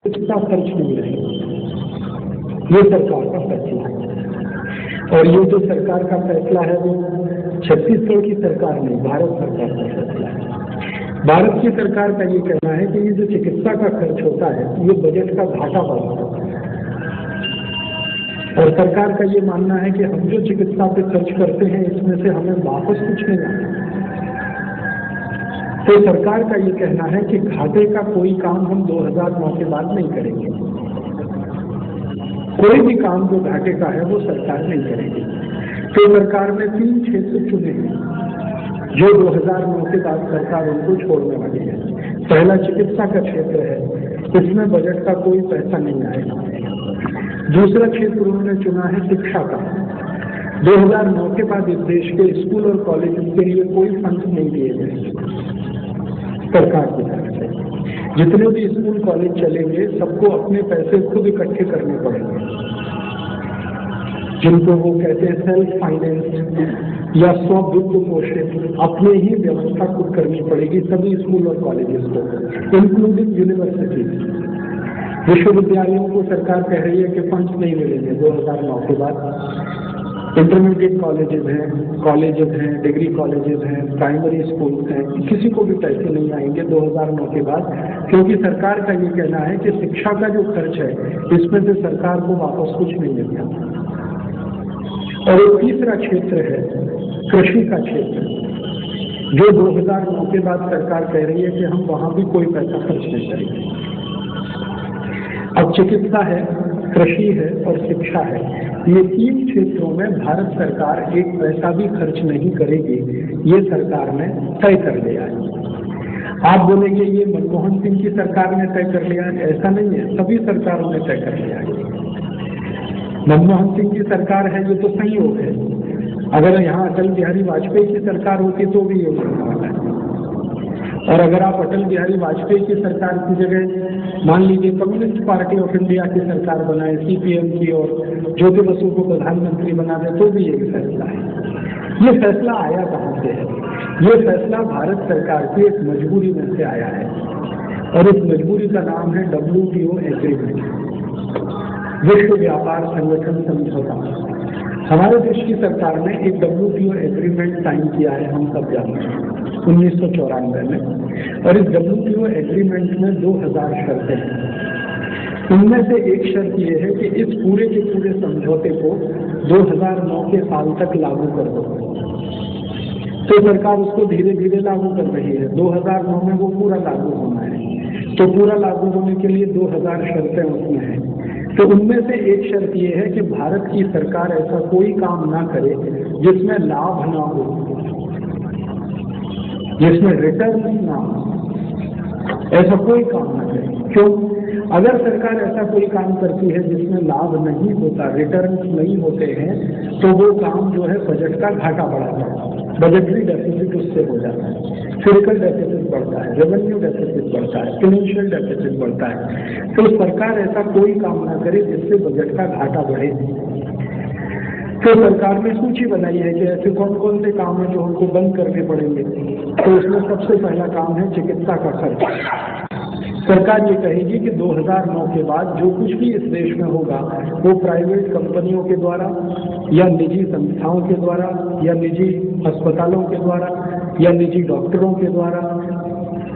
इतना खर्च नहीं रहेगा, ये सरकार का फैसला है। और ये जो सरकार का फैसला है वो छत्तीसगढ़ की सरकार नहीं, भारत सरकार का फैसला है। भारत की सरकार का ये कहना है कि ये जो चिकित्सा का खर्च होता है ये बजट का घाटा बढ़ाता है, और सरकार का ये मानना है कि हम जो चिकित्सा पे खर्च करते हैं इसमें से हमें वापस कुछ नहीं आता। तो सरकार का ये कहना है कि घाटे का कोई काम हम 2009 के बाद नहीं करेंगे, कोई भी काम जो घाटे का है वो सरकार नहीं करेगी। तो सरकार ने 3 क्षेत्र चुने हैं जो 2009 के बाद सरकार उनको छोड़ने वाली है। पहला चिकित्सा का क्षेत्र है, इसमें बजट का कोई पैसा नहीं आएगा। दूसरा क्षेत्र उन्होंने चुना है शिक्षा का। 2009 के बाद इस देश के स्कूल और कॉलेज के लिए कोई फंड नहीं दिए गए सरकार की तरफ से। जितने भी स्कूल कॉलेज चलेंगे सबको अपने पैसे खुद इकट्ठे करने पड़ेंगे, जिनको वो कहते हैं सेल्फ फाइनेंस या स्ववित्त पोषित, अपने ही व्यवस्था खुद करनी पड़ेगी सभी स्कूल और कॉलेजेस को, इंक्लूडिंग यूनिवर्सिटीज। विश्वविद्यालयों को सरकार कह रही है कि फंड्स नहीं मिलेंगे 2009 के बाद। इंटरमीडिएट कॉलेजेस हैं, डिग्री कॉलेजेस हैं, प्राइमरी स्कूल्स हैं, किसी को भी पैसे नहीं आएंगे 2009 के बाद, क्योंकि सरकार का ये कहना है कि शिक्षा का जो खर्च है इसमें से सरकार को वापस कुछ नहीं मिलता। और एक तीसरा क्षेत्र है कृषि का क्षेत्र, जो 2009 के बाद सरकार कह रही है कि हम वहां भी कोई पैसा खर्च नहीं करेंगे। अब चिकित्सा है, कृषि है और शिक्षा है, ये 3 क्षेत्रों में भारत सरकार एक पैसा भी खर्च नहीं करेगी, ये सरकार ने तय कर लिया है। आप बोलेंगे ये मनमोहन सिंह की सरकार ने तय कर लिया है, ऐसा नहीं है, सभी सरकारों ने तय कर लिया है। मनमोहन सिंह की सरकार है ये तो संयोग है, अगर यहाँ अटल बिहारी वाजपेयी की सरकार होती तो भी ये होने वाला है। और अगर आप अटल बिहारी वाजपेयी की सरकार की जगह मान लीजिए कम्युनिस्ट पार्टी ऑफ इंडिया की सरकार बनाए, सीपीएम की, और ज्योति बसु को प्रधानमंत्री बना दे, तो भी एक फैसला है। ये फैसला आया कहाँ से है? ये फैसला भारत सरकार की एक मजबूरी में से आया है, और इस मजबूरी का नाम है WTO एग्रीमेंट, विश्व व्यापार संगठन समझौता। हमारे देश की सरकार ने एक WTO एग्रीमेंट साइन किया है, हम सब जानते हैं, 1994 में, और इस WTO एग्रीमेंट में 2000 शर्तें हैं। उनमें से एक शर्त यह है कि इस पूरे के पूरे समझौते को 2009 के साल तक लागू कर दो। तो सरकार उसको धीरे धीरे लागू कर रही है, 2009 में वो पूरा लागू होना है। तो पूरा लागू होने के लिए 2000 शर्तें उसमें हैं। तो उनमें से एक शर्त यह है कि भारत की सरकार ऐसा कोई काम ना करे जिसमें लाभ ना हो, जिसमें रिटर्न ना हो, ऐसा कोई काम ना करे। क्यों? अगर सरकार ऐसा कोई काम करती है जिसमें लाभ नहीं होता, रिटर्न नहीं होते हैं, तो वो काम जो है बजट का घाटा बढ़ाता है, बजटरी डेफिसिट उससे हो जाता है, फिजिकल डेफिसिट बढ़ता है, रेवेन्यू डेफिसिट बढ़ता है, फाइनेंशियल डेफिसिट बढ़ता है। तो सरकार ऐसा कोई काम ना करे जिससे बजट का घाटा बढ़े। तो सरकार ने सूची बनाई है कि ऐसे कौन कौन से काम हैं जो हमको बंद करने पड़ेंगे। तो उसमें सबसे पहला काम है चिकित्सा का खर्च। सरकार ये कहेगी कि 2009 के बाद जो कुछ भी इस देश में होगा वो प्राइवेट कंपनियों के द्वारा या निजी संस्थाओं के द्वारा या निजी अस्पतालों के द्वारा या निजी डॉक्टरों के द्वारा,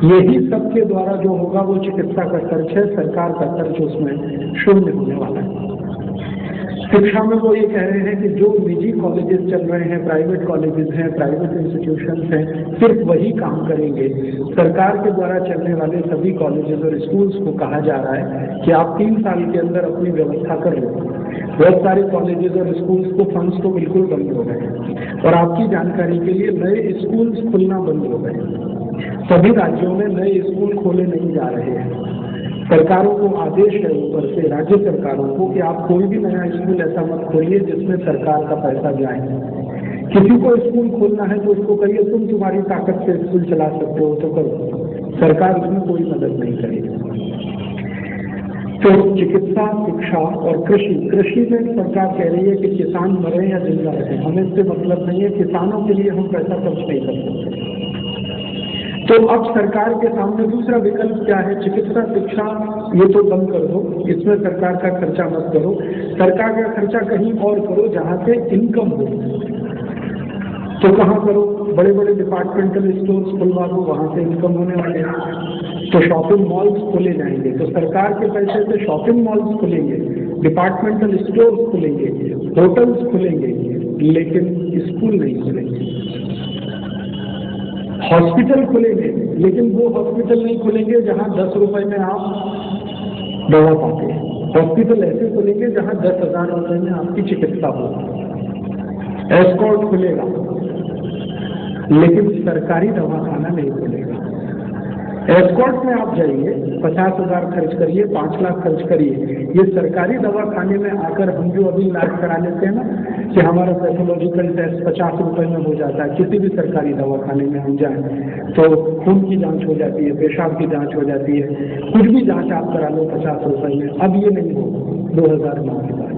यही सब के द्वारा जो होगा वो चिकित्सा का खर्च है। सरकार का खर्च उसमें शून्य होने वाला है। शिक्षा में वो ये कह रहे हैं कि जो निजी कॉलेजेस चल रहे हैं, प्राइवेट कॉलेजेस हैं, प्राइवेट इंस्टीट्यूशंस हैं, सिर्फ वही काम करेंगे। सरकार के द्वारा चलने वाले सभी कॉलेजेस और स्कूल्स को कहा जा रहा है कि आप 3 साल के अंदर अपनी व्यवस्था कर लो। बहुत सारे कॉलेजेस और स्कूल्स को फंड्स तो बिल्कुल बंद हो गए, और आपकी जानकारी के लिए नए स्कूल्स खुलना बंद हो गए। सभी राज्यों में नए स्कूल खोले नहीं जा रहे हैं। सरकारों को आदेश है ऊपर से, राज्य सरकारों को, कि आप कोई भी नया स्कूल ऐसा मत खोलिए जिसमें सरकार का पैसा जाए। किसी को स्कूल खोलना है तो उसको कहिए तुम तुम्हारी ताकत से स्कूल चला सकते हो तो करो, सरकार उसमें कोई मदद नहीं करेगी। तो चिकित्सा, शिक्षा और कृषि में सरकार कह रही है कि किसान मरे या जिंदा रहे, हमें इससे मतलब नहीं है, किसानों के लिए हम पैसा खर्च नहीं कर सकते। तो अब सरकार के सामने दूसरा विकल्प क्या है? चिकित्सा शिक्षा ये तो बंद कर दो, इसमें सरकार का खर्चा मत करो, सरकार का खर्चा कहीं और करो जहां से इनकम हो। तो कहाँ करो? बड़े बड़े डिपार्टमेंटल स्टोर्स खुलवा दो, वहां से इनकम होने वाले हैं। तो शॉपिंग मॉल्स खोले जाएंगे, तो सरकार के पैसे से शॉपिंग मॉल्स खुलेंगे, डिपार्टमेंटल स्टोर्स खुलेंगे, होटल्स खुलेंगे, लेकिन स्कूल नहीं खुलेंगे। हॉस्पिटल खुलेंगे, लेकिन वो हॉस्पिटल नहीं खुलेंगे जहां 10 रुपए में आप दवा पाते हैं। हॉस्पिटल ऐसे खुलेंगे जहां 10,000 रुपए में आपकी चिकित्सा हो। एस्कॉर्ट खुलेगा, लेकिन सरकारी दवाखाना नहीं खुलेगा। एस्कॉर्ट में आप जाइए, 50,000 खर्च करिए, 5 लाख खर्च करिए। ये सरकारी दवाखाने में आकर हम जो अभी इलाज करा लेते हैं ना, कि हमारा पैथोलॉजिकल टेस्ट 50 रुपए में हो जाता है, किसी भी सरकारी दवाखाने में हम जाएं तो खून की जांच हो जाती है, पेशाब की जांच हो जाती है, कुछ भी जांच आप करा लो 50 रुपए में। अब ये नहीं होगा 2009 के बाद।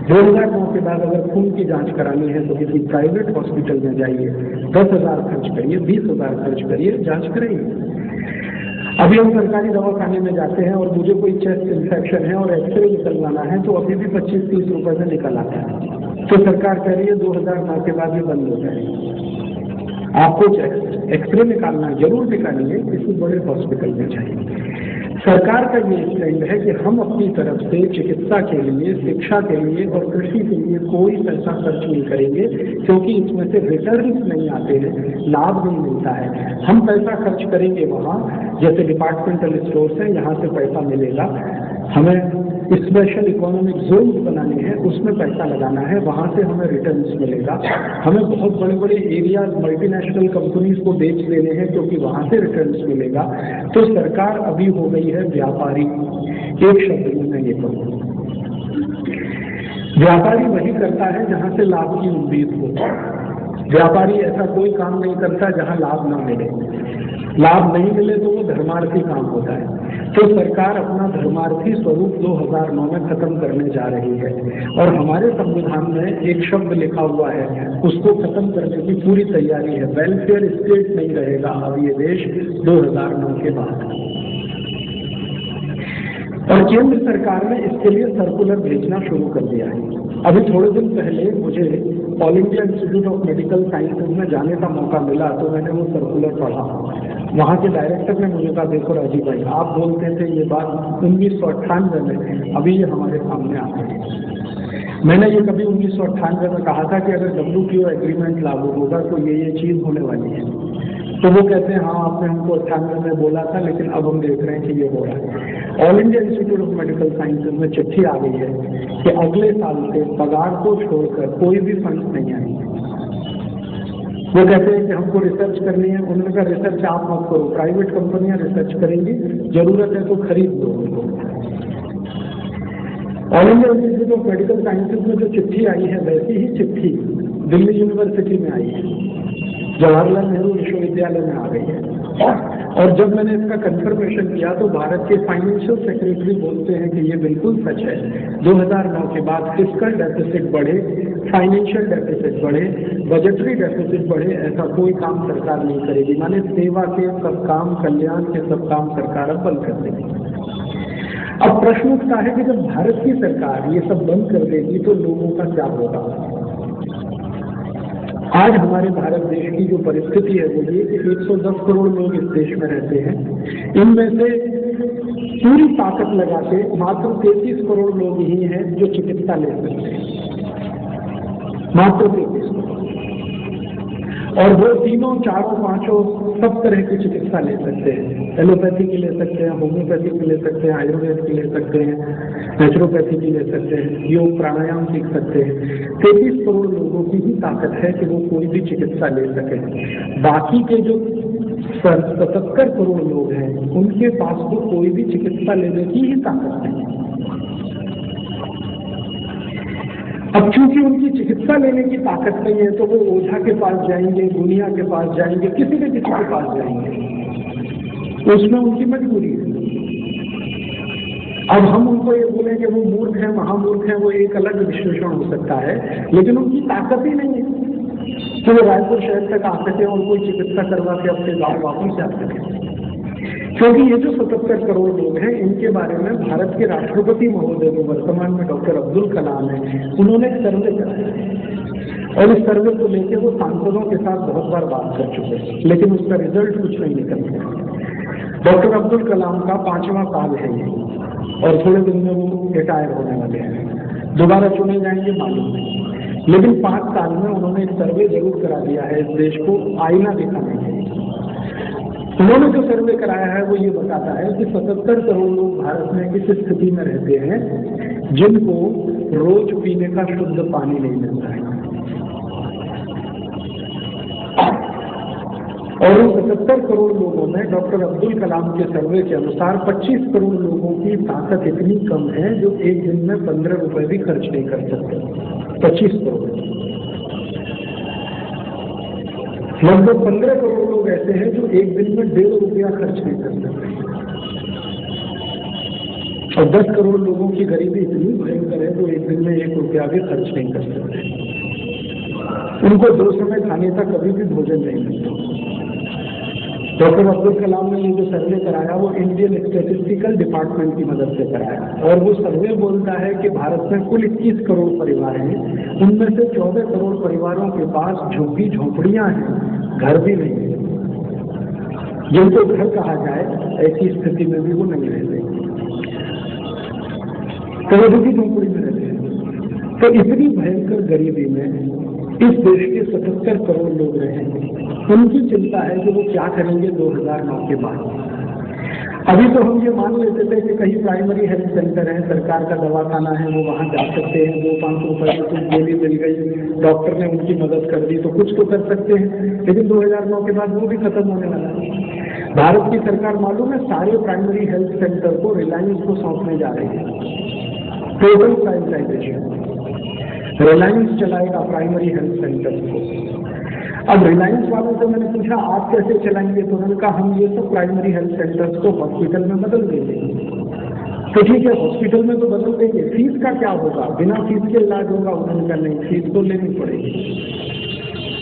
2009 के बाद अगर खून की जांच करानी है तो किसी प्राइवेट हॉस्पिटल में जाइए, 10,000 खर्च करिए, 20,000 खर्च करिए, जांच कराइए। अभी हम सरकारी दवाखाने में जाते हैं और मुझे कोई चेस्ट इन्फेक्शन है और एक्सरे निकलवाना है तो अभी भी 25-30 रुपए में निकल आता है। तो सरकार कह रही है 2009 के बाद ये बंद हो जाएगा। आपको एक्सरे निकालना जरूर निकालिए, किसी बड़े हॉस्पिटल में जाइए। सरकार का ये स्टैंड है कि हम अपनी तरफ से चिकित्सा के लिए, शिक्षा के लिए और कृषि के लिए कोई पैसा खर्च नहीं करेंगे, क्योंकि इसमें से रिटर्न्स नहीं आते हैं, लाभ नहीं मिलता है। हम पैसा खर्च करेंगे वहाँ, जैसे डिपार्टमेंटल स्टोर्स हैं, यहाँ से पैसा मिलेगा। हमें स्पेशल इकोनॉमिक जोन बनाने हैं, उसमें पैसा लगाना है, वहाँ से हमें रिटर्न्स मिलेगा। हमें बहुत बड़े बड़े एरिया मल्टीनेशनल कंपनीज को बेच देने हैं, क्योंकि वहाँ से रिटर्न्स मिलेगा। तो सरकार अभी हो गई है व्यापारी। एक शब्द में मैं ये कहूँ, व्यापारी वही करता है जहाँ से लाभ की उम्मीद हो। व्यापारी ऐसा कोई काम नहीं करता जहाँ लाभ ना मिले। लाभ नहीं मिले तो वो धर्मार्थी काम होता है। तो सरकार अपना धर्मार्थी स्वरूप 2009 में खत्म करने जा रही है, और हमारे संविधान में एक शब्द लिखा हुआ है, उसको खत्म करने की पूरी तैयारी है। वेलफेयर स्टेट नहीं रहेगा अब ये देश 2009 के बाद। और केंद्र सरकार ने इसके लिए सर्कुलर भेजना शुरू कर दिया है। अभी थोड़े दिन पहले मुझे all India institute of medical sciences में जाने का मौका मिला, तो मैंने वो सर्कुलर पढ़ा। वहाँ के डायरेक्टर ने मुझे कहा, देखो राजीव भाई, आप बोलते थे ये बात 1998 में, अभी ये हमारे सामने आ गई। मैंने ये कभी 1998 में कहा था कि अगर WTO एग्रीमेंट लागू होगा तो ये चीज़ होने वाली है। तो वो कहते हैं हाँ, आपने हमको 98 में बोला था, लेकिन अब हम देख रहे हैं कि ये हो रहा है। All India institute of medical sciences में चिट्ठी आ गई है कि अगले साल से पगार को छोड़कर कोई भी फंड नहीं आएंगे। वो कहते हैं कि हमको रिसर्च करनी है। उन्होंने कहा रिसर्च आप मत करो, प्राइवेट कंपनियां रिसर्च करेंगी, जरूरत है तो खरीद दो उनको। All India institute of medical sciences में जो चिट्ठी आई है, वैसी ही चिट्ठी दिल्ली यूनिवर्सिटी में आई है, जवाहरलाल नेहरू विश्वविद्यालय में आ गई है। और जब मैंने इसका कंफर्मेशन किया तो भारत के फाइनेंशियल सेक्रेटरी बोलते हैं कि ये बिल्कुल सच है। 2009 के बाद फिस्कल डेफिसिट बढ़े, फाइनेंशियल डेफिसिट बढ़े, बजटरी डेफिसिट बढ़े, ऐसा कोई काम सरकार नहीं करेगी। माने सेवा के सब काम, कल्याण के सब काम सरकार अब बंद कर देगी। अब प्रश्न उठता है कि जब भारत की सरकार ये सब बंद कर देगी तो लोगों का क्या होगा? आज हमारे भारत देश की जो परिस्थिति है वो ये कि 110 करोड़ लोग इस देश में रहते हैं। इनमें से पूरी ताकत लगा के मात्र 33 करोड़ लोग ही हैं जो चिकित्सा ले सकते हैं, मात्र 33 करोड़। और वो तीनों, चारों, पांचों सब तरह की चिकित्सा ले सकते हैं। एलोपैथी की ले सकते हैं, होम्योपैथी की ले सकते हैं, आयुर्वेद की ले सकते हैं, नेचुरोपैथी की ले सकते हैं, योग प्राणायाम सीख सकते हैं। 33 करोड़ लोगों की ही ताकत है कि वो कोई भी चिकित्सा ले सके। बाकी के जो 77 करोड़ लोग हैं उनके पास तो कोई भी चिकित्सा लेने की ही ताकत नहीं। अब चूंकि उनकी चिकित्सा लेने की ताकत नहीं है तो वो ओझा के पास जाएंगे, दुनिया के पास जाएंगे, किसी न किसी के पास जाएंगे, उसमें उनकी मजबूरी है। अब हम उनको ये बोले कि वो मूर्ख है, महामूर्ख है, वो एक अलग विश्लेषण हो सकता है, लेकिन उनकी ताकत ही नहीं है। कि वो रायपुर शहर तक आ सके और कोई चिकित्सा करवा के अपने गाँव वापस आ सके। क्योंकि ये जो 77 करोड़ लोग हैं, इनके बारे में भारत के राष्ट्रपति महोदय जो वर्तमान में डॉक्टर अब्दुल कलाम है, उन्होंने एक सर्वे कराया और इस सर्वे को लेकर वो सांसदों के साथ बहुत बार बात कर चुके हैं, लेकिन उसका रिजल्ट कुछ नहीं निकल गया। डॉक्टर अब्दुल कलाम का 5वां साल है ये और थोड़े दिन में वो रिटायर होने वाले हैं, दोबारा चुने जाएंगे मालूम नहीं, लेकिन 5 साल में उन्होंने एक सर्वे जरूर करा दिया है इस देश को आईना दिखाने के लिए। उन्होंने जो सर्वे कराया है वो ये बताता है कि 77 करोड़ लोग भारत में किस स्थिति में रहते हैं जिनको रोज पीने का शुद्ध पानी नहीं मिलता है, और उन 77 करोड़ लोगों में डॉक्टर अब्दुल कलाम के सर्वे के अनुसार 25 करोड़ लोगों की ताकत इतनी कम है जो एक दिन में 15 रुपए भी खर्च नहीं कर सकते। 25 करोड़, लगभग 15 करोड़ लोग ऐसे हैं जो एक दिन में 1.5 रुपया खर्च नहीं कर सकते, और 10 करोड़ लोगों की गरीबी इतनी भयंकर है जो एक दिन में 1 रुपया भी खर्च नहीं कर सकते। उनको 2 समय खाने का कभी भी भोजन नहीं मिलता। डॉक्टर अब्दुल कलाम ने ये जो सर्वे कराया वो इंडियन स्टैटिस्टिकल डिपार्टमेंट की मदद से कराया, और वो सर्वे बोलता है कि भारत में कुल 21 करोड़ परिवार हैं, उनमें से 14 करोड़ परिवारों के पास झुग्गी झोंपड़ियां हैं, घर भी नहीं है। जिनको घर कहा जाए ऐसी स्थिति में भी वो नहीं रहते, तो वो झुग्गी झोंपड़ी में रहते हैं। तो इतनी भयंकर गरीबी में इस देश के 77 करोड़ लोग रहेंगे, उनकी चिंता है कि वो क्या करेंगे 2009 के बाद। अभी तो हम ये मान लेते थे कि कहीं प्राइमरी हेल्थ सेंटर है, सरकार का दवाखाना है, वो वहां जा सकते हैं, 200-500 रुपए की कुछ गोली मिल गई, डॉक्टर ने उनकी मदद कर दी तो कुछ तो कर सकते हैं। लेकिन 2009 के बाद वो भी खत्म होने वाला है। भारत की सरकार मालूम है सारे प्राइमरी हेल्थ सेंटर को रिलायंस को सौंपने जा रही है, टोटल प्राइवेटाइजेशन। रिलायंस चलाएगा प्राइमरी हेल्थ सेंटर को। अब रिलायंस वालों से मैंने पूछा आप कैसे चलाएंगे, तो उन्होंने कहा हम ये सब प्राइमरी हेल्थ सेंटर्स को हॉस्पिटल में बदल देंगे। तो ठीक है, हॉस्पिटल में तो बदल देंगे, फीस का क्या होगा? बिना फीस के इलाज होगा? उन्होंने कहा नहीं, फीस तो लेनी पड़ेगी,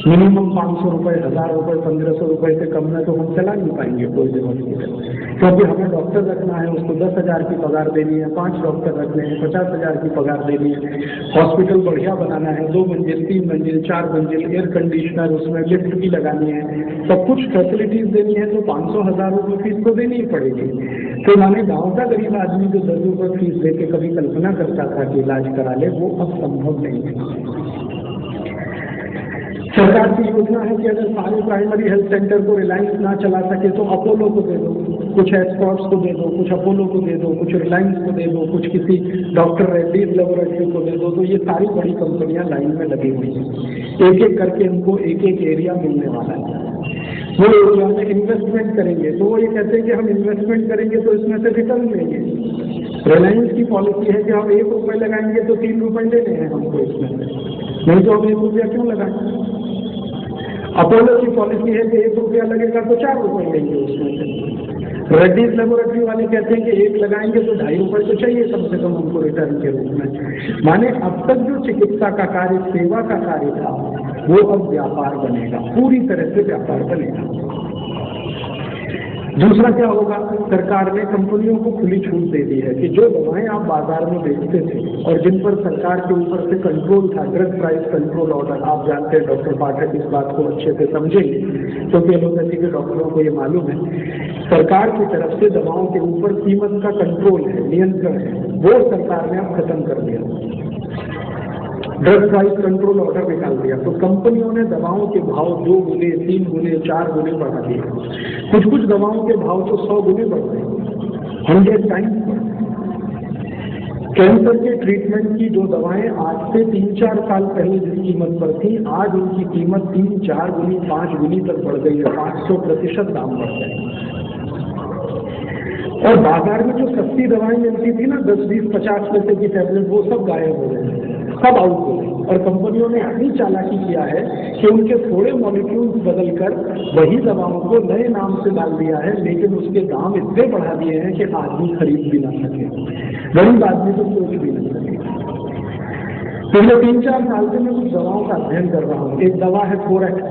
मिनिमम 500 रुपए, 1000 रुपए, 1500 रुपए से कम में तो हम चला नहीं पाएंगे कोई भी हॉस्पिटल, क्योंकि हमें डॉक्टर रखना है, उसको 10,000 की पगार देनी है, 5 डॉक्टर रखने हैं, 50,000 की पगार देनी है, हॉस्पिटल बढ़िया बनाना है, 2 मंजिल, 3 मंजिल, 4 मंजिल, एयर कंडीशनर, उसमें लिफ्ट भी लगानी है, सब कुछ फैसिलिटीज देनी है, तो 500-1000 रुपये फीस तो देनी ही पड़ेगी। तो माने गाँव का गरीब आदमी जो 10 रुपये फीस दे के कभी कल्पना करता था कि इलाज करा ले, वो अब संभव नहीं है। सरकार की योजना है कि अगर सारे प्राइमरी हेल्थ सेंटर को रिलायंस ना चला सके तो अपोलो को दे दो, कुछ एस्कॉर्ट्स को दे दो, कुछ अपोलो को दे दो, कुछ रिलायंस को दे दो, कुछ किसी डॉक्टर रेड्डीज लेबोरेटरी को दे दो। तो ये सारी बड़ी कंपनियां लाइन में लगी हुई हैं, एक एक करके इनको एक एक एरिया मिलने वाला है। वो एरिया में इन्वेस्टमेंट करेंगे, तो वो ये कहते हैं कि हम इन्वेस्टमेंट करेंगे तो इसमें से रिटर्न लेंगे। रिलायंस की पॉलिसी है कि हम 1 रुपये लगाएंगे तो 3 रुपये लेने हैं हमको इसमें, नहीं तो हम 1 रुपया क्यों लगाएंगे। अपोलो की पॉलिसी है कि 1 रुपया लगेगा तो 4 रुपये लेंगे उसमें से। रेड्डीज लेबोरेटरी वाले कहते हैं कि 1 लगाएंगे तो 2.5 रुपये तो चाहिए कम से कम हमको रिटर्न के रूप में। माने अब तक जो चिकित्सा का कार्य, सेवा का कार्य था, वो अब व्यापार बनेगा, पूरी तरह से व्यापार बनेगा। दूसरा क्या होगा, सरकार ने कंपनियों को खुली छूट दे दी है कि जो दवाएं आप बाजार में बेचते थे और जिन पर सरकार के ऊपर से कंट्रोल था, ड्रग प्राइस कंट्रोल ऑर्डर, आप जानते हैं डॉक्टर पाठक इस बात को अच्छे से समझेंगे क्योंकि एलोपैथी के डॉक्टरों को ये मालूम है, सरकार की तरफ से दवाओं के ऊपर कीमत का कंट्रोल है, नियंत्रण है, वो सरकार ने अब खत्म कर दिया। ड्रग प्राइस कंट्रोल ऑर्डर निकाल दिया, तो कंपनियों ने दवाओं के भाव 2 गुने, 3 गुने, 4 गुने बढ़ा दिए। कुछ दवाओं के भाव तो 100 गुने बढ़ गए, 100 टाइम्स। कैंसर के ट्रीटमेंट की जो दवाएं आज से 3-4 साल पहले जिस कीमत पर थी, आज उनकी कीमत 3-4 गुनी, 5 गुनी तक बढ़ गई है, 500% दाम बढ़ गए। और बाजार में जो सस्ती दवाएं मिलती थी ना, 10, 20, 50 पैसे की टैबलेट, वो सब गायब हो गए, सब आउट हो गए। और कंपनियों ने इतनी चालाकी किया है कि उनके थोड़े मॉलिक्यूल्स बदलकर वही दवाओं को नए नाम से डाल दिया है, लेकिन उसके दाम इतने बढ़ा दिए हैं कि आदमी खरीद भी ना सके, गरीब आदमी तो सोच भी नहीं सके। पिछले 3-4 साल से मैं कुछ दवाओं का अध्ययन कर रहा हूँ। एक दवा है फोरेक्स,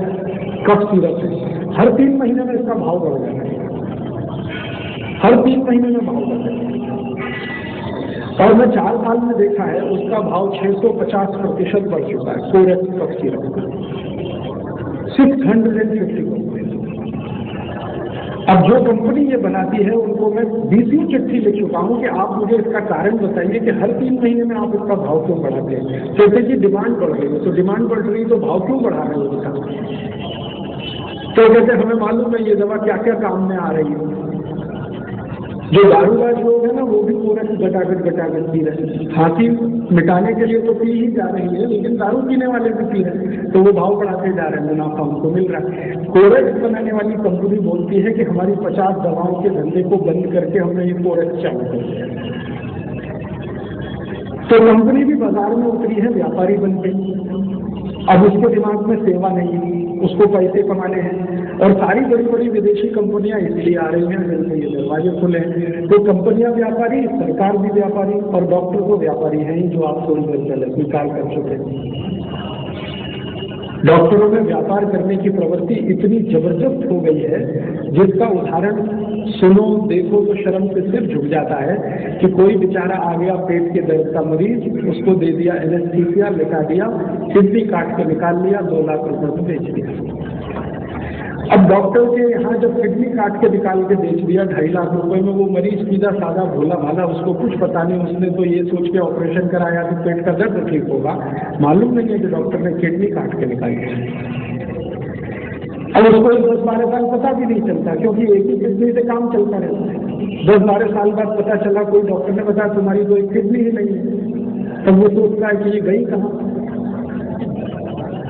कफ सिरप है। हर 3 महीने में इसका भाव बढ़ जाता है, हर 3 महीने में भाव बढ़ जाता है। और मैं 4 साल में देखा है उसका भाव 650% बढ़ चुका है। Forex cough syrup 650%। अब जो कंपनी ये बनाती है उनको मैं 20 चिट्ठी लिख चुका हूं कि आप मुझे इसका कारण बताइए कि हर 3 महीने में आप इसका भाव क्यों बढ़ाते हैं। जैसे कि डिमांड बढ़ रही है, तो डिमांड बढ़ रही है तो भाव क्यों बढ़ा रहे हो इसका? तो कहते हमें मालूम है ये दवा क्या क्या काम में आ रही है। जो दारूबाज लोग हैं ना वो भी पूरा गटागट पी रहे हैं। खांसी मिटाने के लिए तो पी ही जा रही है, लेकिन दारू पीने वाले भी पी रहे हैं, तो वो भाव बढ़ाते जा रहे हैं, मुनाफा उनको मिल रहा है। फोरेक्स बनाने वाली कंपनी बोलती है कि हमारी 50 दवाओं के धंधे को बंद करके हमने ये फोरेक्स चालू कर दिया। तो कंपनी भी बाजार में उतरी है, व्यापारी बन गई। अब उसके दिमाग में सेवा नहीं है, उसको पैसे कमाने हैं। और सारी बड़ी बड़ी विदेशी कंपनियां इसलिए आ रही हैं जिनसे ये दरवाजे खुले हैं। तो कंपनियां व्यापारी, सरकार भी व्यापारी, और डॉक्टर को व्यापारी हैं ही, जो आप थोड़ी देर पहले स्वीकार कर चुके हैं। डॉक्टरों में व्यापार करने की प्रवृत्ति इतनी जबरदस्त हो गई है जिसका उदाहरण सुनो देखो तो शर्म से सिर झुक जाता है कि कोई बेचारा आ गया पेट के दर्द का मरीज, उसको दे दिया एनेस्थीसिया, लिटा दिया, किडनी काट के निकाल लिया, 2 लाख रुपए में बेच दिया। अब डॉक्टर के यहाँ जब किडनी काट के निकाल के बेच दिया 2.5 लाख रुपए में, वो मरीज सीधा साधा भोला भाला, उसको कुछ पता नहीं, उसने तो ये सोच के ऑपरेशन कराया कि पेट का दर्द ठीक होगा। मालूम नहीं है कि डॉक्टर ने किडनी काट के निकाल दिया। अब उसको 10-12 साल पता भी नहीं चलता, क्योंकि एक ही किडनी से काम चलता रहता है। 10-12 साल बाद पता चला, कोई डॉक्टर ने बताया तुम्हारी तो एक किडनी ही नहीं है। तब वो सोचता है कि ये गई कहाँ।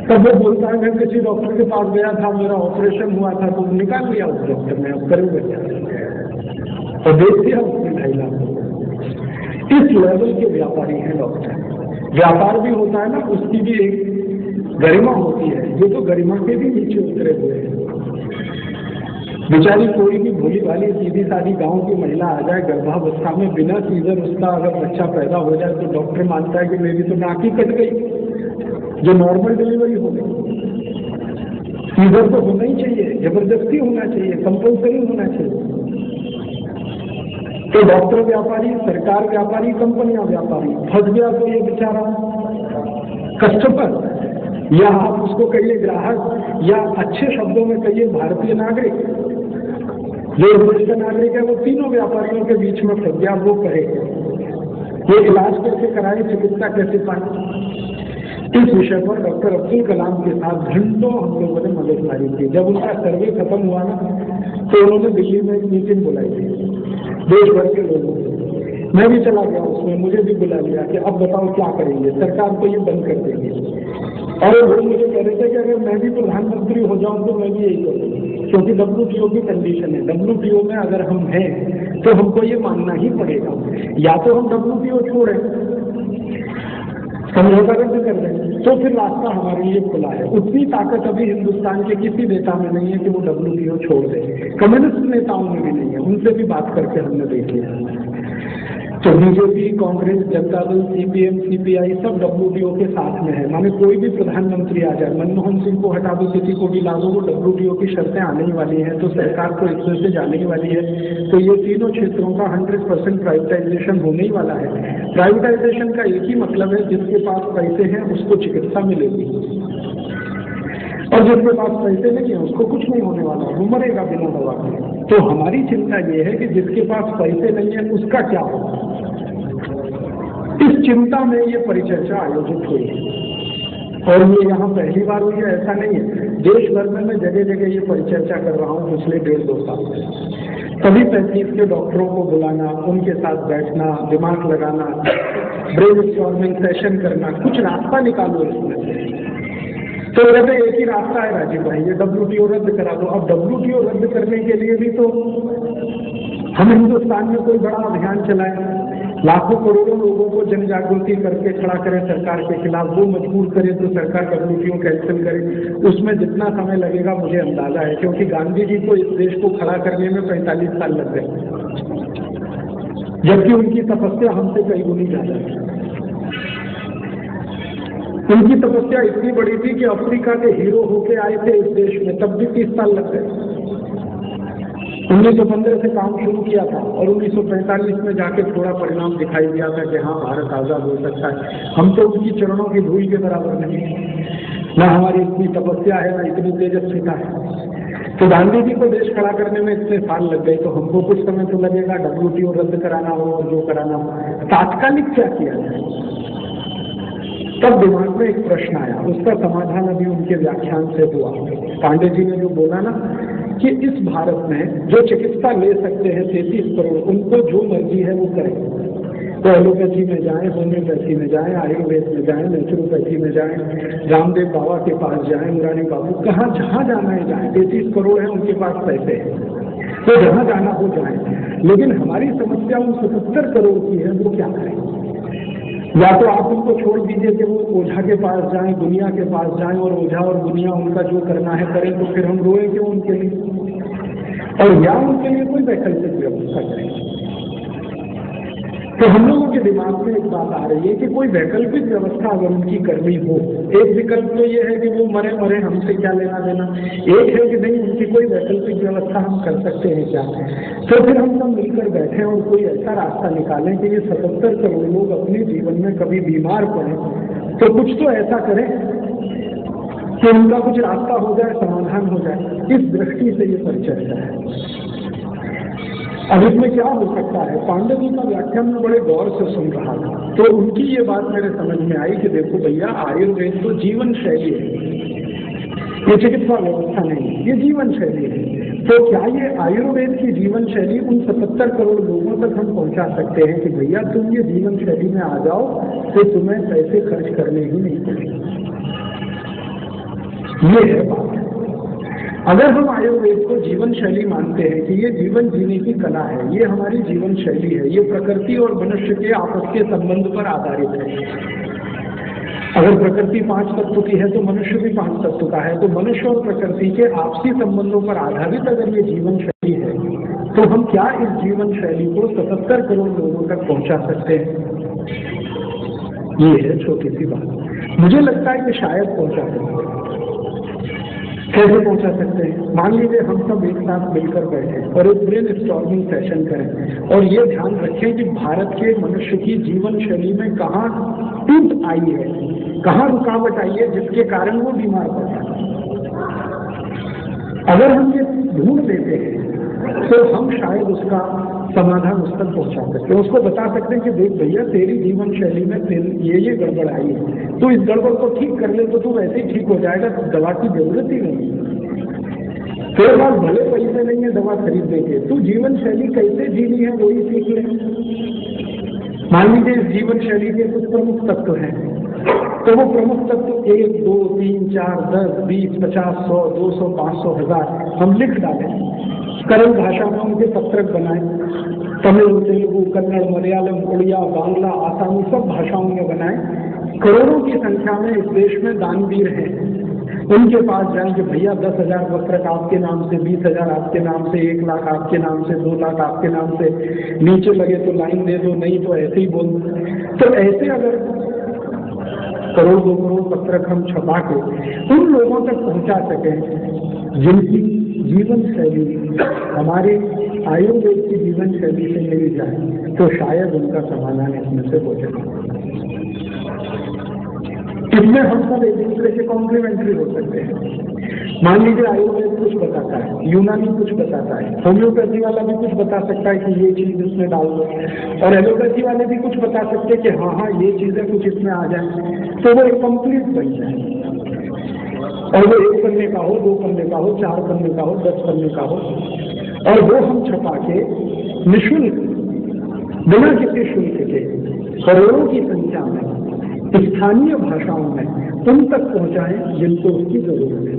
तब वो बोलता है मैं किसी डॉक्टर के पास गया था, मेरा ऑपरेशन हुआ था, तो निकाल लिया उस डॉक्टर ने, अब करोगे क्या, और बेच दिया उसने 2.5 लाख। इस लेवल के व्यापारी हैं डॉक्टर। व्यापार भी होता है ना, उसकी भी एक गरिमा होती है, ये तो गरिमा के भी नीचे उतरे हुए हैं। बेचारी कोई भी भोली भाली सीधी सादी गांव की महिला आ जाए गर्भावस्था में, बिना सीजर उसका अगर बच्चा पैदा हो जाए तो डॉक्टर मानता है कि मेरी तो नाक ही कट गई, जो नॉर्मल डिलीवरी हो गई। सीजर तो होना ही चाहिए, जबरदस्ती होना चाहिए, कंपल्सरी होना चाहिए। तो डॉक्टर व्यापारी, सरकार व्यापारी, कंपनियां व्यापारी। फंस गया तो ये बेचारा कस्टमर, या आप उसको कहिए ग्राहक, या अच्छे शब्दों में कहिए भारतीय नागरिक। जो वरिष्ठ नागरिक है वो तीनों व्यापारियों के बीच में फंस गया। वो कहे ये इलाज कैसे कराए, चिकित्सा कैसे पाए। इस विषय पर डॉक्टर अब्दुल कलाम के साथ घंटों हम लोगों ने मददगारी की। जब उनका सर्वे खत्म हुआ ना, तो उन्होंने दिल्ली में एक मीटिंग बुलाई थी देश भर के लोगों से। मैं भी चला गया उसमें, मुझे भी बुला लिया कि अब बताओ क्या करेंगे, सरकार को ये बंद कर देंगे। और वो मुझे कह रहे थे कि अगर मैं भी प्रधानमंत्री हो जाऊं तो मैं भी यही करूंगा, क्योंकि WTO की कंडीशन है। WTO में अगर हम हैं तो हमको ये मानना ही पड़ेगा, या तो हम WTO छोड़ें, समझौता रद्द कर दें, तो फिर रास्ता हमारे लिए खुला है। उतनी ताकत अभी हिंदुस्तान के किसी नेता में नहीं है कि वो WTO छोड़ दे। कम्युनिस्ट नेताओं में भी नहीं है, उनसे भी बात करके हमने देख लिया। तो BJP, Congress, Janata Dal, CPM, CPI सब WTO के साथ में है। माने कोई भी प्रधानमंत्री आ जाए, मनमोहन सिंह को हटा दो, किसी को भी ला दो, वो WTO की शर्तें आने ही वाली हैं, तो सरकार को इसमें से जाने ही वाली है। तो ये तीनों क्षेत्रों का 100% प्राइवेटाइजेशन होने ही वाला है। प्राइवेटाइजेशन का एक ही मतलब है, जिसके पास पैसे हैं उसको चिकित्सा मिलेगी, और जिसके पास पैसे नहीं है उसको कुछ नहीं होने वाला, वो मरेगा बिना दवा के। तो हमारी चिंता ये है कि जिसके पास पैसे नहीं है उसका क्या होगा। इस चिंता में ये परिचर्चा आयोजित हुई है, और ये यहाँ पहली बार हुई है ऐसा नहीं है। देश भर में मैं जगह जगह ये परिचर्चा कर रहा हूँ पिछले 1.5-2 साल से। सभी 35 के डॉक्टरों को बुलाना, उनके साथ बैठना, दिमाग लगाना, ब्रेनस्टॉर्मिंग सेशन करना, कुछ रास्ता निकालो इसमें से। तो कहते एक ही रास्ता है राजीव भाई, ये WTO रद्द करा दो। अब WTO रद्द करने के लिए भी तो हम हिंदुस्तान में कोई बड़ा अभियान चलाएं, लाखों करोड़ों लोगों को जन जागृति करके खड़ा करें सरकार के खिलाफ, वो मजबूर करे तो सरकार WTO कैंसिल करे। उसमें जितना समय लगेगा मुझे अंदाजा है, क्योंकि गांधी जी को इस देश को खड़ा करने में 45 साल लग गए, जबकि उनकी तपस्या हमसे कई गुनी ज्यादा है। उनकी तपस्या इतनी बड़ी थी कि अफ्रीका के हीरो होके आए थे इस देश में, तब भी 30 साल लग गए। 1915 से काम शुरू किया था और 1945 में जाके थोड़ा परिणाम दिखाई दिया था कि हाँ भारत आजाद हो सकता है। हम तो उनकी चरणों की धूल के बराबर नहीं, ना हमारी इतनी तपस्या है, ना इतनी तेजस्विता है। तो गांधी जी को देश खड़ा करने में इतने साल लग गए, तो हमको कुछ समय तो लगेगा। WTO रद्द कराना हो और जो कराना हो, तात्कालिक क्या किया जाए? तब दिमाग में एक प्रश्न आया, उसका समाधान अभी उनके व्याख्यान से हुआ। पांडे जी ने जो बोला ना कि इस भारत में जो चिकित्सा ले सकते हैं 33 करोड़, उनको जो मर्जी है वो करें। तो एलोपैथी में जाएं, होम्योपैथी में जाएं, आयुर्वेद में जाएं, नेचुरोपैथी में जाएं, रामदेव बाबा के पास जाएं, मुरारी बाबू, कहाँ जहाँ जाना है जाएं। 33 करोड़ है उनके पास पैसे हैं, तो जहाँ जाना हो जाएं। लेकिन हमारी समस्या उन 77 करोड़ की है, वो क्या करें? या तो आप उनको छोड़ दीजिए कि वो ओझा के पास जाएं, दुनिया के पास जाएं, और ओझा और दुनिया उनका जो करना है करें, तो फिर हम रोए क्यों उनके लिए? और या उनके लिए कोई वैकल्पिक व्यवस्था करें। तो हम लोगों के दिमाग में एक बात आ रही है कि कोई वैकल्पिक व्यवस्था अगर उनकी करनी हो, एक विकल्प तो ये है कि वो मरे मरे, हमसे क्या लेना देना। एक है कि नहीं, उनकी कोई वैकल्पिक व्यवस्था हम कर सकते हैं क्या? तो फिर हम सब मिलकर बैठें और कोई ऐसा रास्ता निकालें कि ये 77 करोड़ लोग अपने जीवन में कभी बीमार पड़े तो कुछ तो ऐसा करें कि उनका कुछ रास्ता हो जाए, समाधान हो जाए। इस दृष्टि से ये परिचर्चा है। अब इसमें क्या हो सकता है? पांडे जी का व्याख्यान में बड़े गौर से सुन रहा था, तो उनकी ये बात मेरे समझ में आई कि देखो भैया, आयुर्वेद तो जीवन शैली है, ये चिकित्सा व्यवस्था नहीं है, ये जीवन शैली है। तो क्या ये आयुर्वेद की जीवन शैली उन 77 करोड़ लोगों तक हम पहुंचा सकते हैं कि भैया तुम ये जीवन शैली में आ जाओ तो तुम्हें पैसे खर्च करने ही नहीं पड़ेंगे? ये है बात। अगर हम आयुर्वेद को जीवन शैली मानते हैं कि ये जीवन जीने की कला है, ये हमारी जीवन शैली है, ये प्रकृति और मनुष्य के आपस के संबंध पर आधारित है। अगर प्रकृति 5 तत्व की है तो मनुष्य भी 5 तत्व का है, तो मनुष्य और प्रकृति के आपसी संबंधों पर आधारित अगर ये जीवन शैली है, तो हम क्या इस जीवन शैली को 77 करोड़ लोगों तक पहुंचा सकते हैं? ये है छोटी सी बात। मुझे लगता है कि शायद पहुंचा सकते हैं। कैसे पहुंचा सकते हैं? मान लीजिए हम सब एक साथ मिलकर बैठे और एक ब्रेन स्टॉर्मिंग सेशन करें और ये ध्यान रखें कि भारत के मनुष्य की जीवन शैली में कहाँ टूट आई है, कहाँ रुकावट आई है जिसके कारण वो बीमार पड़ता है। अगर हम ये ढूंढ देते हैं तो हम शायद उसका समाधान उस तक पहुंचा सकते हैं। उसको बता सकते हैं कि देख भैया, तेरी जीवन शैली में ये गड़बड़ आई है, तो इस गड़बड़ को ठीक कर ले तो तू वैसे ही ठीक हो जाएगा, तो दवा की जरूरत ही नहीं। तेरे पास भले पैसे नहीं है दवा खरीद देंगे, तू जीवन शैली कैसे जीनी है वही सीख ले। मान लीजिए इस जीवन शैली के कुछ प्रमुख तत्व हैं, तो वो प्रमुख तत्व 1, 2, 3, 4, 10, 20, 50, 100, 200, 500, 1000 हम लिख डालें, सरल भाषा में उनके पत्रक बनाए, तमिल, तेलुगु, कन्नड़, मलयालम, उड़िया, बांग्ला, आसामी सब भाषाओं में बनाए। करोड़ों की संख्या में इस देश में दानवीर हैं, उनके पास जाएंगे, भैया 10,000 पत्रक आपके नाम से, 20,000 आपके नाम से, 1 लाख आपके नाम से, 2 लाख आपके नाम से, नीचे लगे तो लाइन दे दो, नहीं तो ऐसे ही बोल दो। तो ऐसे अगर करोड़ 2 करोड़ पत्रक हम छपा के उन लोगों तक पहुंचा सकें जिनकी जीवन शैली हमारे आयुर्वेद की जीवन शैली से मिल जाए, तो शायद उनका समाधान इसमें से हो जाए। इसमें हम सब एक दूसरे के कॉम्प्लीमेंट्री हो सकते हैं। मान लीजिए आयुर्वेद कुछ बताता है, यूनानी कुछ बताता है, होम्योपैथी वाला भी कुछ बता सकता है कि ये चीज इसमें डाल दो, और एलोपैथी वाले भी कुछ बता सकते हैं कि हाँ ये चीजें कुछ इसमें आ जाए, तो वो एक कंप्लीट बन जाए। और वो 1 पन्ने का हो, 2 पन्ने का हो, 4 पन्ने का हो, 10 पन्ने का हो, और वो हम छपा के निःशुल्क, बिना किसी शुल्क के करोड़ों की संख्या में स्थानीय भाषाओं में उन तक पहुंचाएं जिनको उसकी जरूरत है,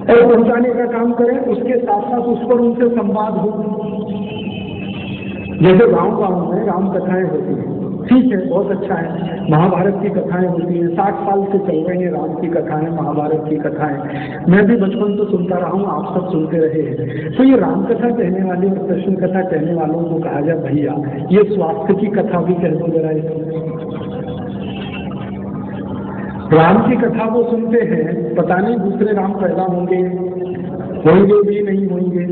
और पहुंचाने का काम करें। उसके साथ साथ उस पर उनसे संवाद हो। जैसे गांव-गांव में राम कथाएं होती हैं, ठीक है, बहुत अच्छा है, महाभारत की कथाएं होती हैं, 60 साल से चल रही है राम की कथाएं, महाभारत की कथाएं, मैं भी बचपन तो सुनता रहा हूँ, आप सब सुनते रहे हैं। तो ये राम कथा कहने वाली और कृष्ण कथा कहने वालों को कहा जाए, भैया ये स्वास्थ्य की कथा भी कह दो जरा। राम की कथा वो सुनते हैं, पता नहीं दूसरे राम पैदा होंगे भी नहीं होंगे।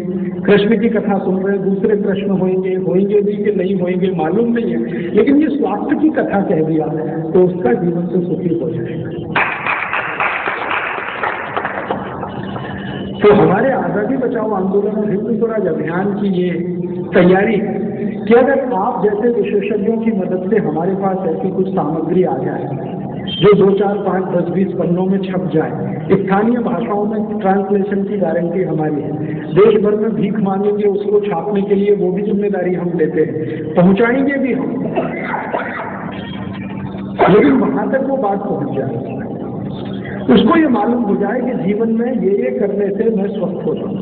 कृष्ण की कथा सुन रहे, दूसरे कृष्ण होंगे भी कि नहीं होंगे मालूम नहीं है, लेकिन ये स्वास्थ्य की कथा कह दिया तो उसका जीवन से सुखी हो जाएगा। तो हमारे आजादी बचाओ आंदोलन और हिंदू स्वराज अभियान की ये तैयारी कि अगर आप जैसे विशेषज्ञों की मदद से हमारे पास ऐसी कुछ सामग्री आ जाए जो 2, 4, 5, 10, 20 पन्नों में छप जाए, स्थानीय भाषाओं में ट्रांसलेशन की गारंटी हमारी है। देश भर में भीख मांगेंगे उसको छापने के लिए, वो भी जिम्मेदारी हम लेते हैं, पहुंचाएंगे भी हम, लेकिन वहां तक वो बात पहुंच जाए, उसको ये मालूम हो जाए कि जीवन में ये करने से मैं स्वस्थ होता हूँ।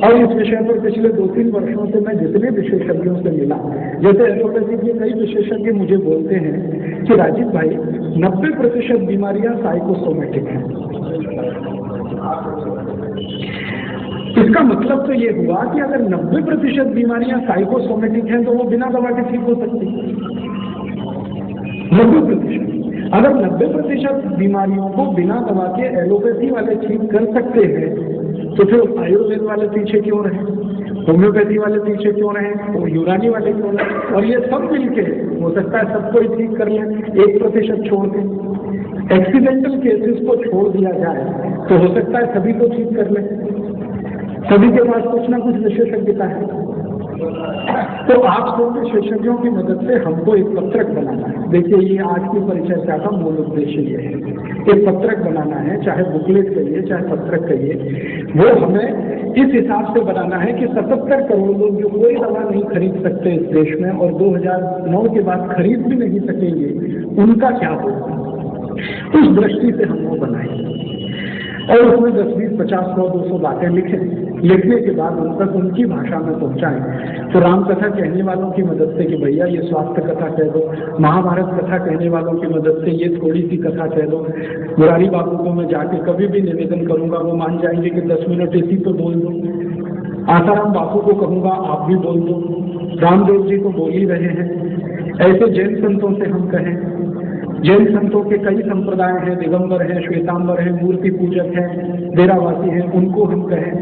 और इस विषय पर पिछले 2-3 वर्षों से मैं जितने विशेषज्ञों से मिला, जैसे एलोपैथी के कई विशेषज्ञ मुझे बोलते हैं कि राजीव भाई 90% बीमारियां साइकोसोमेटिक हैं। इसका मतलब तो ये हुआ कि अगर 90% बीमारियां साइकोसोमेटिक हैं तो वो बिना दवा के ठीक हो सकती है। 90%। अगर 90% बीमारियों को बिना दवा के एलोपैथी वाले ठीक कर सकते हैं तो फिर आयुर्वेद वाले पीछे क्यों रहे, होम्योपैथी वाले पीछे क्यों रहे, और यूनानी वाले क्यों रहे? और ये सब मिलके हो सकता है सबको ही ठीक कर लें, 1% छोड़ के एक्सीडेंटल केसेस को छोड़ दिया जाए तो हो सकता है सभी को ठीक कर लें। सभी के पास कुछ ना कुछ विशेषज्ञता है। तो आप सब विशेषज्ञों की मदद से हमको एक पत्रक बनाना है। देखिए, ये आज की परिचर्चा का मूल उद्देश्य ये है, एक पत्रक बनाना है, चाहे बुकलेट कहिए चाहे पत्रक कहिए, वो हमें इस हिसाब से बनाना है कि 77 करोड़ लोग जो कोई दवा नहीं खरीद सकते इस देश में और 2009 के बाद खरीद भी नहीं सकेंगे, उनका क्या होगा, उस दृष्टि से हम वो बनाएंगे और उसमें 10, 20, 50, 100, 200 बातें लिखें। लिखने के बाद उन तक उनकी भाषा में पहुंचाएं। तो राम कथा कहने वालों की मदद से कि भैया ये स्वास्थ्य कथा कह दो, महाभारत कथा कहने वालों की मदद से ये थोड़ी सी कथा कह दो। मुरारी बाबू को मैं जाके कभी भी निवेदन करूंगा, वो मान जाएंगे कि 10 मिनट इसी पर बोल दो। आसाराम बापू को कहूंगा आप भी बोल दो, रामदेव जी तो बोल ही रहे हैं। ऐसे जैन संतों से हम कहें, जैन संतों के कई संप्रदाय हैं, दिगंबर हैं, श्वेतांबर हैं, मूर्ति पूजक हैं, डेरावासी हैं, उनको हम कहें।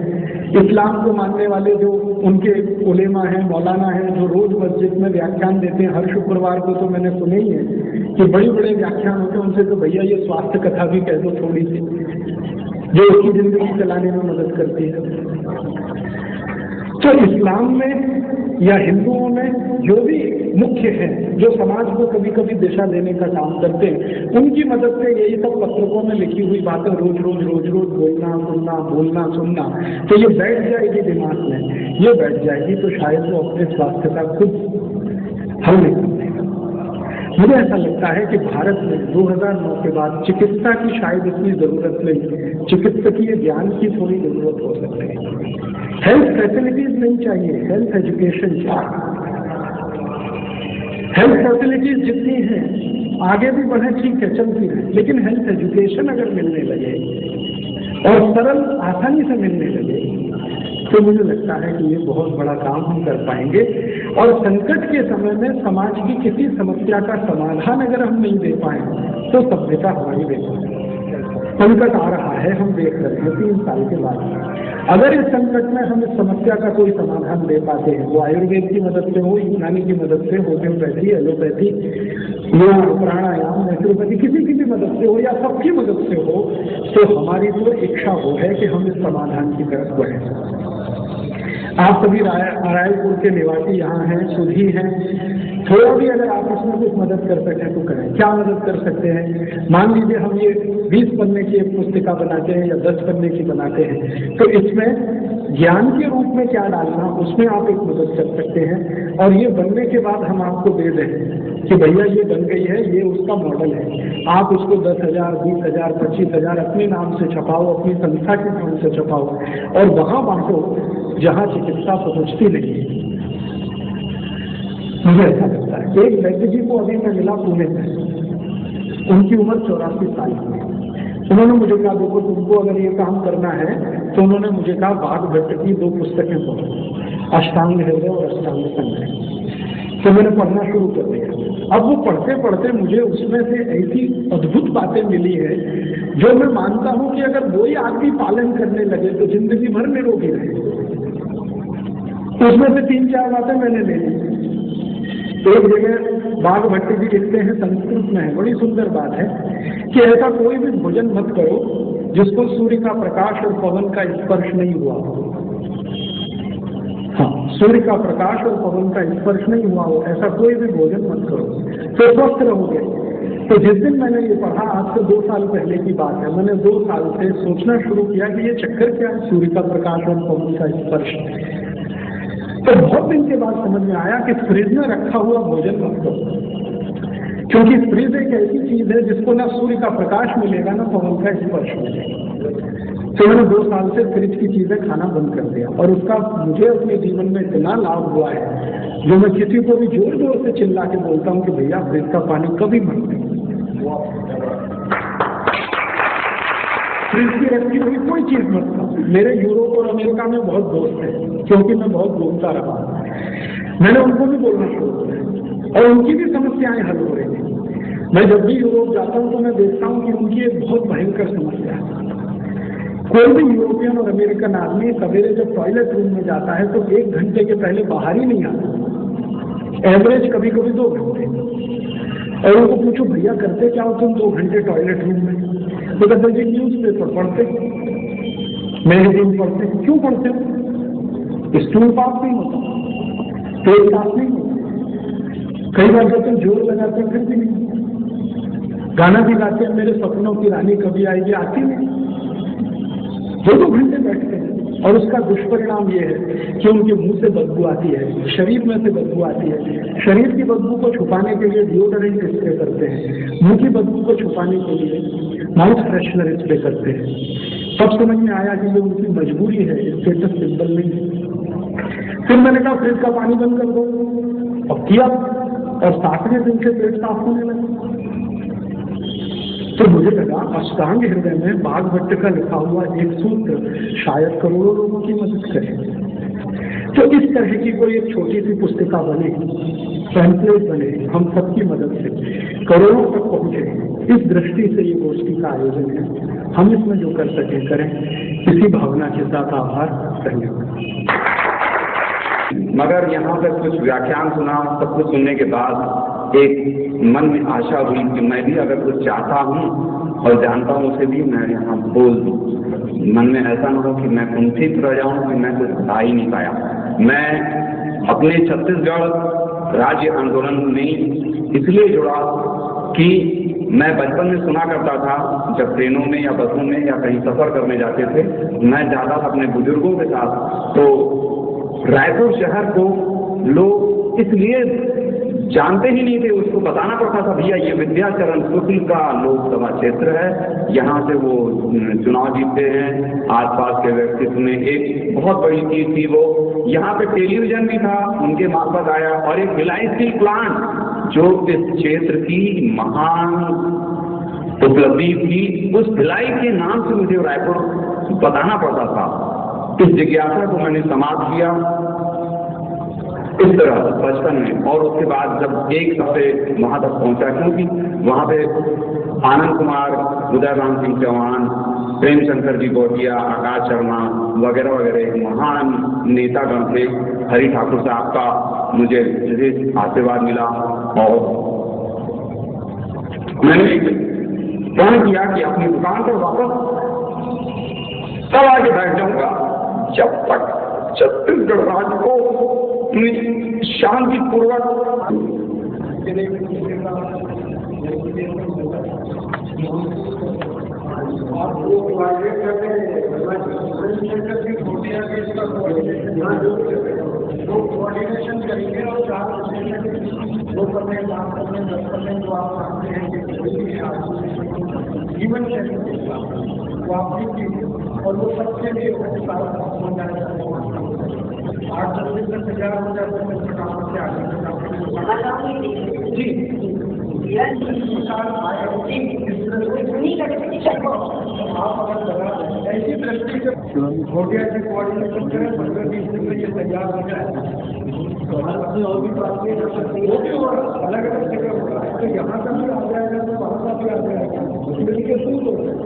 इस्लाम को मानने वाले जो उनके उलेमा हैं, मौलाना हैं, जो रोज मस्जिद में व्याख्यान देते हैं, हर शुक्रवार को तो मैंने सुने ही है कि बड़े बड़े व्याख्यान होते हैं, उनसे तो भैया ये स्वास्थ्य कथा भी कह दो थोड़ी सी, जो उसकी जिंदगी चलाने में मदद करती है। तो इस्लाम में या हिंदुओं में जो भी मुख्य हैं, जो समाज को कभी कभी दिशा देने का काम करते हैं, उनकी मदद से यही सब पत्रकों में लिखी हुई बातें रोज रोज बोलना सुनना, तो ये बैठ जाएगी दिमाग में, ये बैठ जाएगी तो शायद वो अपने स्वास्थ्य का खुद हल निकाल देगा। मुझे ऐसा लगता है कि भारत में 2009 के बाद चिकित्सा की शायद इतनी जरूरत नहीं, चिकित्सकीय ज्ञान की थोड़ी जरूरत हो सकती है। हेल्थ फैसिलिटीज नहीं चाहिए, हेल्थ एजुकेशन चाहिए। हेल्थ फैसिलिटीज जितनी हैं आगे भी बढ़े, ठीक है, चलती है, लेकिन हेल्थ एजुकेशन अगर मिलने लगे और सरल आसानी से मिलने लगे तो मुझे लगता है कि ये बहुत बड़ा काम हम कर पाएंगे। और संकट के समय में समाज की किसी समस्या का समाधान अगर हम नहीं दे पाए तो सभ्यता हमारी बेकार। संकट आ रहा है, हम देख रहे हैं 3 साल के बाद। अगर इस संकट में हम इस समस्या का कोई समाधान दे पाते हैं, वो आयुर्वेद की मदद से हो, यूनानी की मदद से, होम्योपैथी, एलोपैथी या प्राणायाम, नेचुरोपैथी, किसी की भी मदद से हो या सबकी मदद से हो, तो हमारी तो इच्छा वो है कि हम इस समाधान की तरफ बढ़ें। आप सभी रायपुर के निवासी यहाँ हैं, सुधी हैं, थोड़ा भी अगर आप इसमें कुछ मदद कर सकें तो करें। क्या मदद कर सकते हैं? मान लीजिए हम ये 20 पन्ने की एक पुस्तिका बनाते हैं या 10 पन्ने की बनाते हैं, तो इसमें ज्ञान के रूप में क्या डालना, उसमें आप एक मदद कर सकते हैं। और ये बनने के बाद हम आपको दे दें कि भैया ये बन गई है, ये उसका मॉडल है, आप उसको 10,000, 20,000, 25,000 अपने नाम से छपाओ, अपनी संस्था के नाम से छपाओ और वहां बांटो जहां चिकित्सा पहुंचती नहीं है। मुझे ऐसा लगता है। एक वैद्य जी को अभी मैं मिला पुणे में, उनकी उम्र 84 साल की। उन्होंने मुझे कहा देखो तुमको अगर ये काम करना है, तो उन्होंने मुझे कहा बाघ भट्ट की 2 पुस्तकें पढ़ो, अष्टांग हृदय और अष्टांग संग्रह। तो मैंने पढ़ना शुरू कर दिया। अब वो पढ़ते पढ़ते मुझे उसमें से ऐसी अद्भुत बातें मिली है जो मैं मानता हूं कि अगर वही आदमी पालन करने लगे तो जिंदगी भर निरोगी रहे। उसमें से 3-4 बातें मैंने ले ली। एक जगह बाघ भट्ट जी लिखते हैं, संस्कृत में है, बड़ी सुंदर बात है कि ऐसा कोई भी भोजन मत करो जिसको सूर्य का प्रकाश और पवन का स्पर्श नहीं हुआ। हाँ, सूर्य का प्रकाश और पवन का स्पर्श नहीं हुआ हो, ऐसा कोई भी भोजन मत करो तो स्वस्थ रहोगे। तो जिस दिन मैंने ये पढ़ा, आज से 2 साल पहले की बात है, मैंने 2 साल से सोचना शुरू किया कि ये चक्कर क्या है, सूर्य का प्रकाश और पवन का स्पर्श। तो बहुत दिन के बाद समझ में आया कि फ्रिज में रखा हुआ भोजन मत करो, क्योंकि फ्रिज एक ऐसी चीज है जिसको ना सूर्य का प्रकाश मिलेगा ना पवन का स्पर्श मिलेगा। तो मैंने 2 साल से फ्रिज की चीजें खाना बंद कर दिया और उसका मुझे अपने जीवन में इतना लाभ हुआ है जो मैं किसी को भी जोर जोर से चिल्ला के बोलता हूँ कि भैया फ्रिज का पानी कभी मत पियो। फ्रिज की रखी हुई कोई चीज मत खाओ। मेरे यूरोप और अमेरिका में बहुत दोस्त हैं, क्योंकि मैं बहुत घूमता रहा। मैंने उनको भी बोलना शुरू किया और उनकी भी समस्याएं हल हो रही हैं। मैं जब भी यूरोप जाता हूं तो मैं देखता हूं कि उनकी एक बहुत भयंकर समस्या है। कोई भी यूरोपियन और अमेरिकन आदमी सवेरे जब टॉयलेट रूम में जाता है तो 1 घंटे के पहले बाहर ही नहीं आता, एवरेज कभी कभी 2 घंटे। और उनको पूछो भैया करते क्या हो तुम 2 घंटे टॉयलेट रूम में? तो कहते जी न्यूज पेपर पढ़ते, मैगजीन पढ़ते। क्यों पढ़ते? स्टूल पास नहीं होता, पेट साफ नहीं होता। कई बार जब तुम जोर लगाते फिर भी नहीं। गाना भी गाते हैं, मेरे सपनों की रानी कभी आएगी, आती नहीं। 2 घंटे बैठते हैं और उसका दुष्परिणाम ये है कि उनके मुंह से बदबू आती है, शरीर में से बदबू आती है। शरीर की बदबू को छुपाने के लिए डिओडोरेंट स्प्रे करते हैं, मुंह की बदबू को छुपाने के लिए माउथ फ्रेशनर स्प्रे करते हैं। तब समझ में आया कि ये उनकी मजबूरी है, स्टेटस सिंबल नहीं है। फिर मैंने कहा फ्रिज का पानी बंद कर दो, और किया, और 7वें दिन से पेट साफ होने लगा। तो मुझे लगा अष्टांग हृदय में बाघ भट्ट का लिखा हुआ एक सूत्र शायद करोड़ों लोगों की मदद करे। तो इस तरह की कोई एक छोटी सी पुस्तिका बने, पैम्फलेट बने, हम सबकी मदद से करोड़ों तक पहुंचे। इस दृष्टि से ये गोष्ठी का आयोजन है। हम इसमें जो कर सके करें। इसी भावना के साथ आभार, धन्यवाद। मगर यहाँ पर कुछ व्याख्यान सुना, सब कुछ सुनने के बाद एक मन में आशा हुई कि मैं भी अगर कुछ चाहता हूँ और जानता हूँ उसे भी मैं यहाँ बोल दूँ। मन में ऐसा न हो कि मैं कुंठित रह जाऊँ कि मैं कुछ बता ही नहीं पाया। मैं अपने छत्तीसगढ़ राज्य आंदोलन में इसलिए जुड़ा कि मैं बचपन में सुना करता था, जब ट्रेनों में या बसों में या कहीं सफर करने जाते थे, मैं जाता था अपने बुजुर्गों के साथ, तो रायपुर शहर को लोग इसलिए जानते ही नहीं थे, उसको बताना पड़ता था भैया ये विद्याचरण शुक्ल का लोकसभा क्षेत्र है, यहाँ से वो चुनाव जीतते हैं। आसपास के व्यक्तित्व में एक बहुत बड़ी चीज थी, वो यहाँ पे टेलीविजन भी था, उनके मार्फत आया, और एक भिलाई स्टील प्लांट जो इस क्षेत्र की महान उपलब्धि थी, उस भिलाई के नाम से मुझे रायपुर बताना पड़ता था। इस जिज्ञासा को मैंने समाप्त किया इस तरह बचपन में, और उसके बाद जब एक दफे वहां तक पहुंचा, क्योंकि वहां पे आनंद कुमार, उदय राम सिंह चौहान, प्रेम शंकर जी गोटिया, आकाश शर्मा वगैरह वगैरह महान नेतागण थे। हरि ठाकुर साहब का मुझे विशेष आशीर्वाद मिला, और मैंने प्रण किया कि अपनी दुकान पर वापस तब आगे बैठ जाऊंगा जब तक छत्तीसगढ़ राज्य को शांतिपूर्वक कोऑर्डिनेशन करेंगे और 4% 2% 5% 10% जो आप चाहते हैं जीवन शैली वो आपकी, और वो सबके लिए हो जाएगा। 8-10 दिन तक तैयार हो जाते हैं जी। ऐसी दृष्टि से छोटिया की कोऑर्डिनेशन करें 15-20 दिन में ये तैयार हो जाए तो भारत में और भी बातें अलग अलग जगह हो रहा है तो यहाँ का भी आ जाएगा तो वहाँ का भी आ जाएगा उसमें भी सूट हो जाएगा।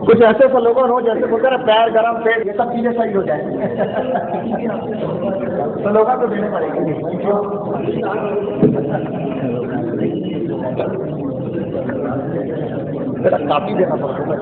कुछ ऐसे स्लोगन हो जैसे बोलते हैं पैर गरम पेट ये सब चीजें सही हो जाए स्लोगन तो देने पड़ेंगे काफी देना पड़ेगा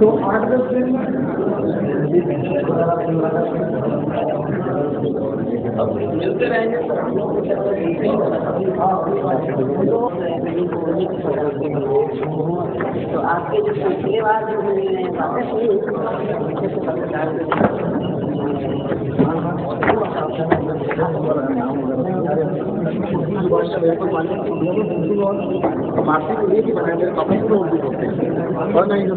तो 8-10 दिन मिलते रहेंगे तो आपके जो सिलसिलेवार जो बातें सुनी फारसी को ये बनाए मेरे कपड़े को उर्दू होते हैं और नहीं जो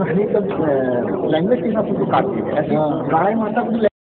लैंग्वेज के हिसाब से काटती है ऐसी गाय माता